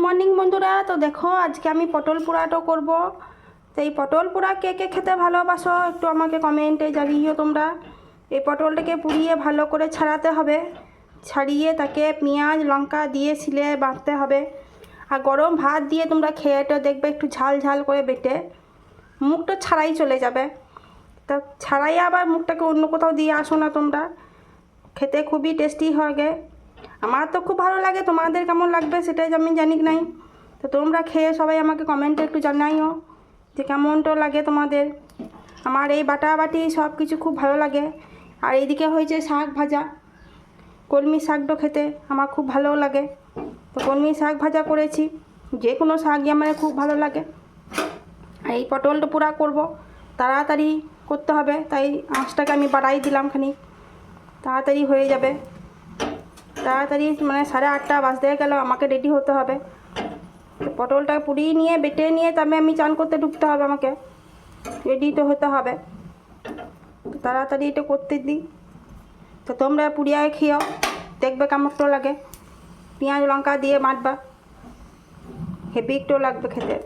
Morning বন্ধুরা। তো দেখো আজকে আমি পটল পোড়াটা করব। তো এই পটল পোড়া কে কে খেতে ভালোবাসো একটু আমাকে কমেন্টে জানিও তোমরা। এই পটলটাকে পুড়িয়ে ভালো করে ছাড়াতে হবে, ছাড়িয়ে তাকে পেঁয়াজ লঙ্কা দিয়ে শিলে বাঁধতে হবে। আর গরম ভাত দিয়ে তোমরা খেয়েটা দেখবে একটু ঝাল ঝাল করে বেটে মুখটা ছাড়াই চলে যাবে। তা ছাড়াই আবার মুখটাকে অন্য কোথাও দিয়ে আসো না তোমরা, খেতে খুবই টেস্টি হবে। আমার তো খুব ভালো লাগে, তোমাদের কেমন লাগবে সেটাই আমি জানি নাই। তো তোমরা খেয়ে সবাই আমাকে কমেন্টে একটু জানাইও যে কেমনটা লাগে তোমাদের। আমার এই বাটাবাটি সব কিছু খুব ভালো লাগে। আর এইদিকে হয়েছে শাক ভাজা, কলমি শাকটা খেতে আমার খুব ভালো লাগে। তো কলমি শাক ভাজা করেছি, যে কোনো শাকই আমার খুব ভালো লাগে। আর এই পটলটা পুরা করব, তাড়াতাড়ি করতে হবে, তাই আঁচটাকে আমি বাড়াই দিলাম খানিক, তাড়াতাড়ি হয়ে যাবে। তাড়াতাড়ি মানে 8:30 বাজতে গেল, আমাকে রেডি হতে হবে। তো পটলটা পুড়িয়ে নিয়ে বেটে নিয়ে তবে আমি চান করতে ঢুকতে হবে, আমাকে রেডি তো হতে হবে। তো তাড়াতাড়ি এটা করতে দিই। তো তোমরা পুড়িয়ে খেয়েও দেখবে কেমনটা লাগে, পেঁয়াজ লঙ্কা দিয়ে বাটবা, হেভি একটু লাগবে খেতে।